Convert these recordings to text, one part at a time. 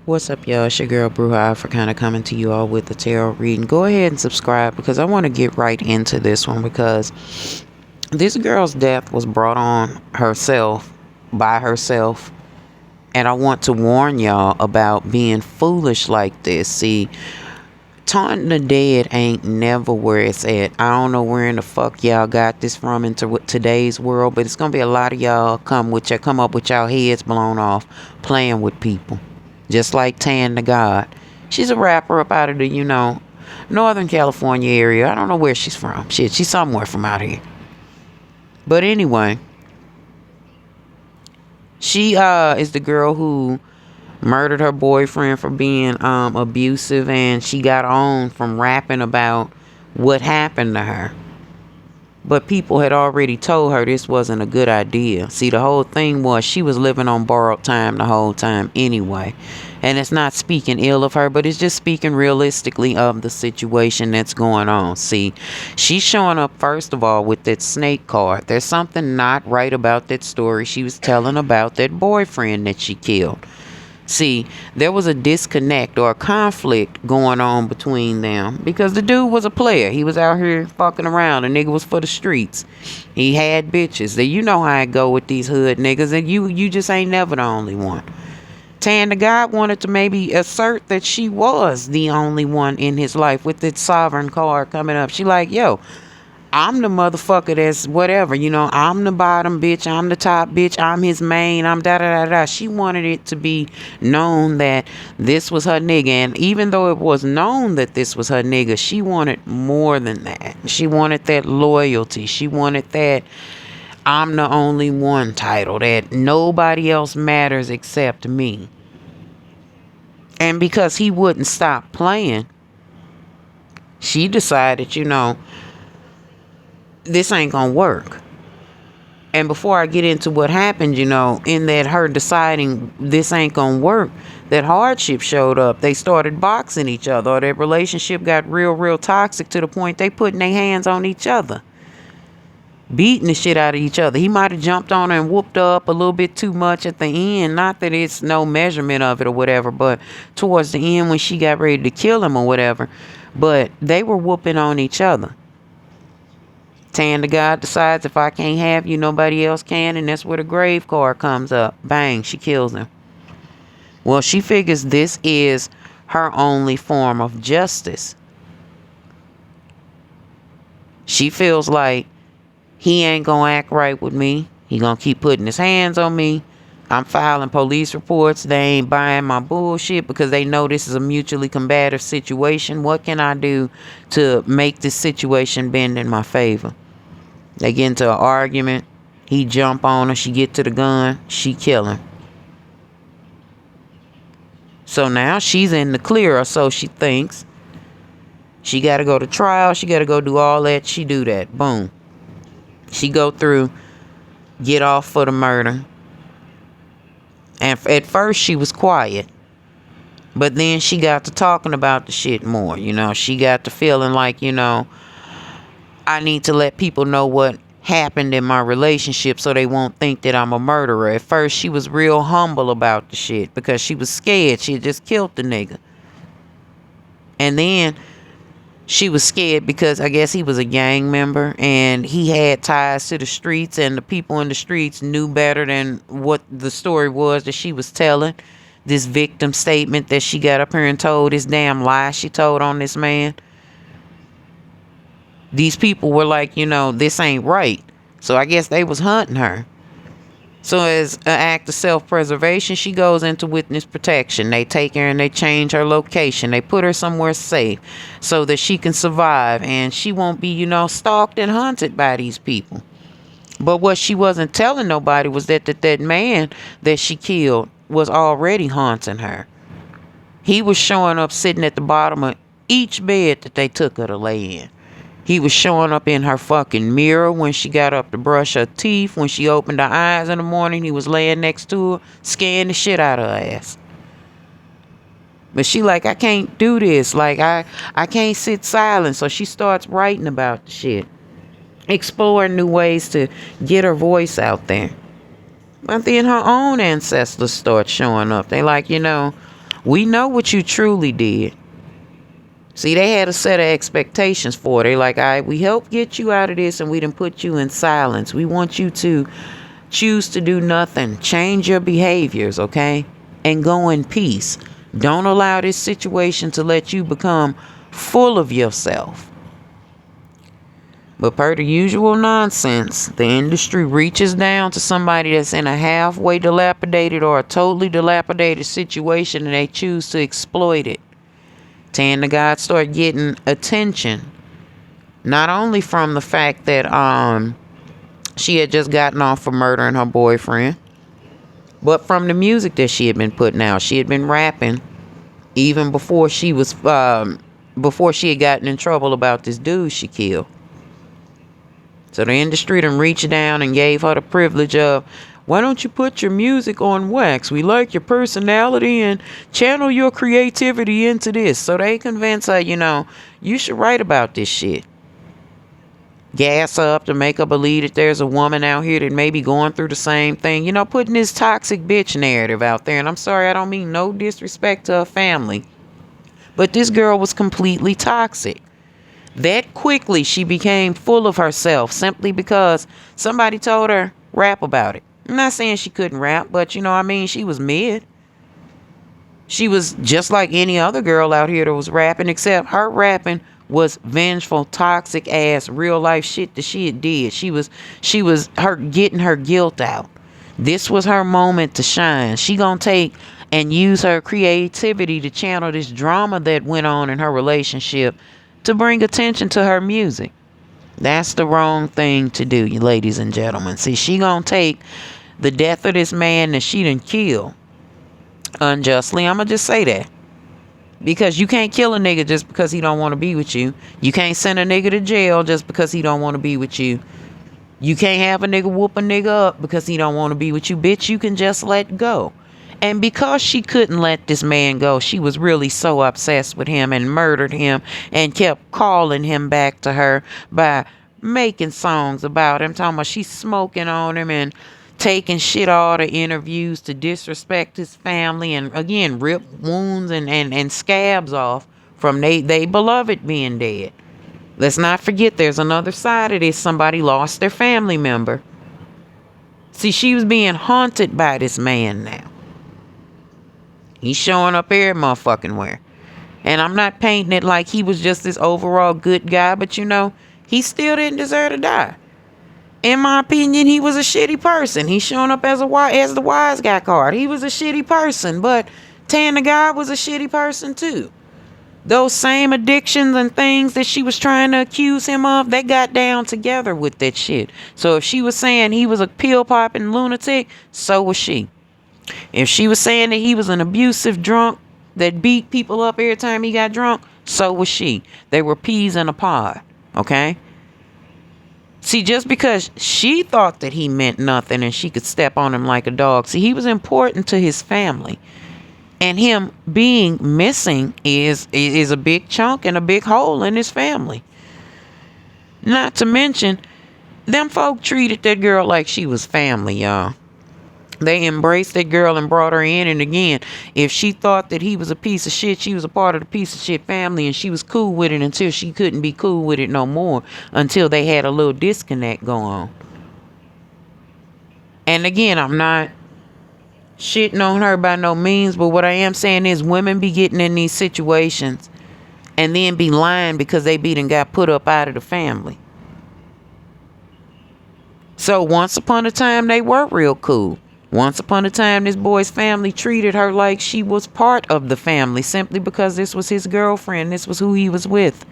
What's up, y'all? It's your girl, Bruja Africana, coming to you all with a tarot reading. Go ahead and subscribe because I want to get right into this one because this girl's death was brought on herself, by herself. And I want to warn y'all about being foolish like this. See, taunting the dead ain't never where it's at. I don't know where in the fuck y'all got this from into today's world, but it's going to be a lot of y'all come up with y'all heads blown off playing with people. Just like Tan the God. She's a rapper up out of the, Northern California area. I don't know where she's from. Shit, she's somewhere from out here. But anyway, she is the girl who murdered her boyfriend for being abusive, and she got on from rapping about what happened to her. But people had already told her this wasn't a good idea. See, the whole thing was she was living on borrowed time the whole time anyway. And it's not speaking ill of her, but it's just speaking realistically of the situation that's going on. See, she's showing up, first of all, with that snake card. There's something not right about that story she was telling about that boyfriend that she killed. See, there was a disconnect or a conflict going on between them because the dude was a player. He was out here fucking around. The nigga was for the streets. He had bitches. You know how I go with these hood niggas, and you just ain't never the only one. Tan the God wanted to maybe assert that she was the only one in his life with that sovereign card coming up. She like, yo, I'm the motherfucker that's whatever, I'm the bottom bitch, I'm the top bitch, I'm his main, I'm da-da-da-da. She wanted it to be known that this was her nigga. And even though it was known that this was her nigga, she wanted more than that. She wanted that loyalty. She wanted that I'm the only one title, that nobody else matters except me. And because he wouldn't stop playing, she decided, this ain't gonna work. And before I get into what happened, in that her deciding this ain't gonna work, that hardship showed up. They started boxing each other, or their relationship got real toxic to the point they putting their hands on each other, beating the shit out of each other. He might have jumped on her and whooped her up a little bit too much at the end. Not that it's no measurement of it or whatever, but towards the end when she got ready to kill him or whatever. But they were whooping on each other. Tan the God decides, if I can't have you, nobody else can. And that's where the grave card comes up. Bang, she kills him. Well, she figures this is her only form of justice. She feels like he ain't gonna act right with me. He gonna keep putting his hands on me. I'm filing police reports. They ain't buying my bullshit because they know this is a mutually combative situation. What can I do to make this situation bend in my favor? They get into an argument. He jump on her. She get to the gun. She kill him. So now she's in the clear, or so she thinks. She got to go to trial. She got to go do all that. She do that. Boom. She go through, get off for the murder. And at first she was quiet. But then she got to talking about the shit more. She got to feeling like, I need to let people know what happened in my relationship so they won't think that I'm a murderer. At first she was real humble about the shit because she was scared. She had just killed the nigga. And then she was scared because I guess he was a gang member and he had ties to the streets, and the people in the streets knew better than what the story was that she was telling. This victim statement that she got up here and told, this damn lie she told on this man. These people were like, this ain't right. So I guess they was hunting her. So as an act of self-preservation, she goes into witness protection. They take her and they change her location. They put her somewhere safe so that she can survive and she won't be, stalked and hunted by these people. But what she wasn't telling nobody was that man that she killed was already haunting her. He was showing up sitting at the bottom of each bed that they took her to lay in. He was showing up in her fucking mirror when she got up to brush her teeth. When she opened her eyes in the morning, he was laying next to her, scaring the shit out of her ass. But she like, I can't do this. Like, I can't sit silent. So she starts writing about the shit. Exploring new ways to get her voice out there. But then her own ancestors start showing up. They like, We know what you truly did. See, they had a set of expectations for it. They like, all right, we helped get you out of this and we done put you in silence. We want you to choose to do nothing. Change your behaviors, okay? And go in peace. Don't allow this situation to let you become full of yourself. But per the usual nonsense, the industry reaches down to somebody that's in a halfway dilapidated or a totally dilapidated situation and they choose to exploit it. Tanya God start getting attention. Not only from the fact that she had just gotten off for murdering her boyfriend, but from the music that she had been putting out. She had been rapping even before she was before she had gotten in trouble about this dude she killed. So the industry done reached down and gave her the privilege of, why don't you put your music on wax? We like your personality and channel your creativity into this. So they convince her, you should write about this shit. Gas her up to make her believe that there's a woman out here that may be going through the same thing. Putting this toxic bitch narrative out there. And I'm sorry, I don't mean no disrespect to her family. But this girl was completely toxic. That quickly she became full of herself simply because somebody told her, rap about it. I'm not saying she couldn't rap, but she was mid. She was just like any other girl out here that was rapping, except her rapping was vengeful, toxic ass, real life shit that she had did. She was her getting her guilt out. This was her moment to shine. She gonna take and use her creativity to channel this drama that went on in her relationship to bring attention to her music. That's the wrong thing to do, you ladies and gentlemen. See, she gonna take the death of this man that she done killed unjustly. I'ma just say that. Because you can't kill a nigga just because he don't want to be with you. You can't send a nigga to jail just because he don't want to be with you. You can't have a nigga whoop a nigga up because he don't want to be with you. Bitch, you can just let go. And because she couldn't let this man go, she was really so obsessed with him and murdered him and kept calling him back to her by making songs about him. Talking about she's smoking on him and taking shit all the interviews to disrespect his family and again rip wounds and scabs off from they beloved being dead. Let's not forget there's another side of this. Somebody lost their family member. See, she was being haunted by this man now. He's showing up every motherfucking where. And I'm not painting it like he was just this overall good guy, but he still didn't deserve to die. In my opinion, he was a shitty person. He's showing up as the wise guy card. He was a shitty person, but Tanya God was a shitty person too. Those same addictions and things that she was trying to accuse him of, they got down together with that shit. So if she was saying he was a pill popping lunatic, so was she. If she was saying that he was an abusive drunk that beat people up every time he got drunk, so was she. They were peas in a pod, okay? See, just because she thought that he meant nothing and she could step on him like a dog. See, he was important to his family. And him being missing is a big chunk and a big hole in his family. Not to mention, them folk treated that girl like she was family, y'all. They embraced that girl and brought her in. And again, if she thought that he was a piece of shit, she was a part of the piece of shit family. And she was cool with it until she couldn't be cool with it no more. Until they had a little disconnect going on. And again, I'm not shitting on her by no means. But what I am saying is women be getting in these situations. And then be lying because they done got put up out of the family. So once upon a time, they were real cool. Once upon a time, this boy's family treated her like she was part of the family simply because this was his girlfriend. This was who he was with.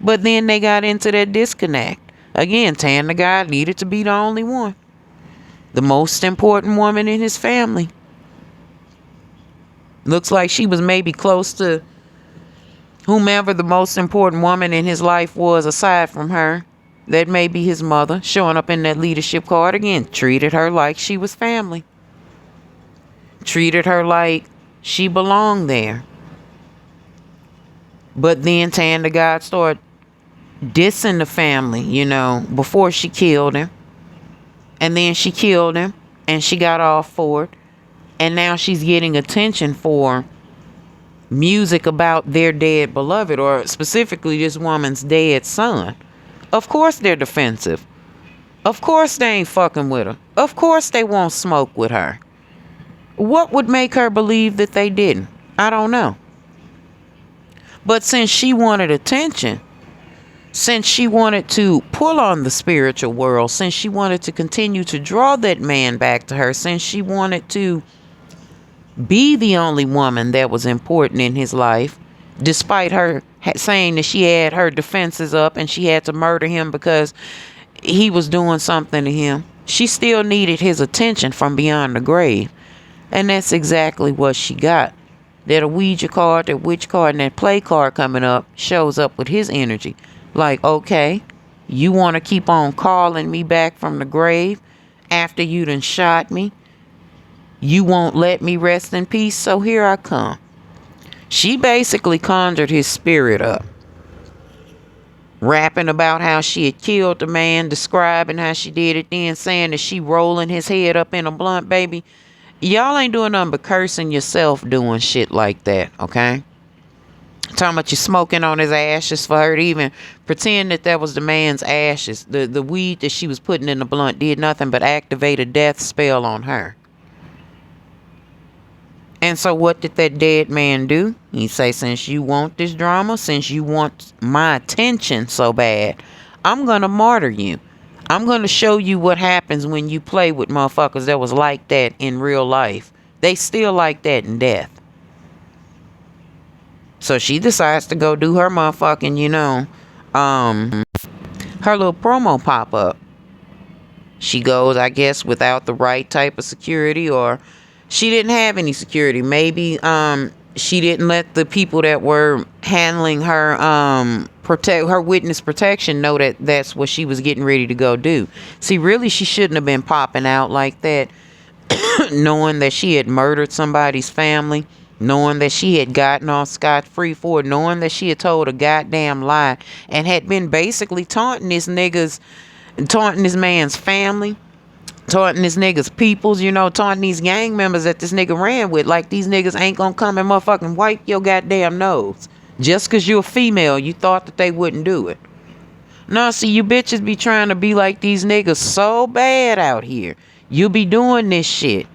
But then they got into that disconnect. Again, Tanya God needed to be the only one. The most important woman in his family. Looks like she was maybe close to whomever the most important woman in his life was aside from her. That may be his mother, showing up in that leadership card again. Treated her like she was family. Treated her like she belonged there. But then Tanya God started dissing the family, before she killed him. And then she killed him. And she got off for it. And now she's getting attention for music about their dead beloved, or specifically this woman's dead son. Of course they're defensive. Of course they ain't fucking with her. Of course they won't smoke with her. What would make her believe that they didn't? I don't know. But since she wanted attention, since she wanted to pull on the spiritual world, since she wanted to continue to draw that man back to her, since she wanted to be the only woman that was important in his life, despite her saying that she had her defenses up and she had to murder him because he was doing something to him, she still needed his attention from beyond the grave. And that's exactly what she got. That a Ouija card, that witch card, and that play card coming up shows up with his energy. Like, okay, you want to keep on calling me back from the grave after you done shot me? You won't let me rest in peace, so here I come. She basically conjured his spirit up, rapping about how she had killed the man, describing how she did it, then saying that she rolling his head up in a blunt, baby. Y'all ain't doing nothing but cursing yourself doing shit like that, okay? Talking about you smoking on his ashes for her to even pretend that that was the man's ashes. The weed that she was putting in the blunt did nothing but activate a death spell on her. And so what did that dead man do? He say, since you want this drama, since you want my attention so bad, I'm going to martyr you. I'm going to show you what happens when you play with motherfuckers that was like that in real life. They still like that in death. So she decides to go do her motherfucking, her little promo pop-up. She goes, I guess, without the right type of security, or she didn't have any security. Maybe she didn't let the people that were handling her her witness protection know that that's what she was getting ready to go do. See, really, she shouldn't have been popping out like that, knowing that she had murdered somebody's family, knowing that she had gotten off scot-free for it, knowing that she had told a goddamn lie and had been basically taunting this man's family, taunting this nigga's peoples, taunting these gang members that this nigga ran with, like these niggas ain't gonna come and motherfucking wipe your goddamn nose. Just because you're a female, you thought that they wouldn't do it. No, see, you bitches be trying to be like these niggas so bad out here. You be doing this shit.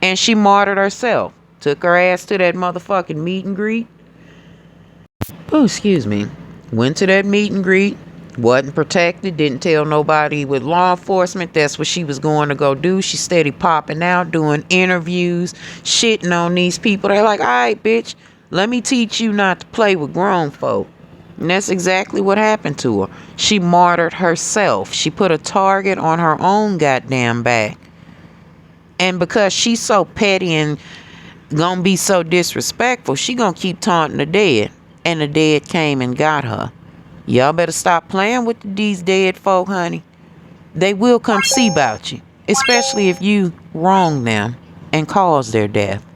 And she martyred herself. Took her ass to that motherfucking meet and greet. Oh, excuse me. Went to that meet and greet. Wasn't protected. Didn't tell nobody with law enforcement that's what she was going to go do. She steady popping out, doing interviews, shitting on these people. They're like, all right, bitch, let me teach you not to play with grown folk. And that's exactly what happened to her. She martyred herself. She put a target on her own goddamn back. And because she's so petty and gonna be so disrespectful, she gonna keep taunting the dead. And the dead came and got her. Y'all better stop playing with these dead folk, honey. They will come see about you. Especially if you wrong them and cause their death.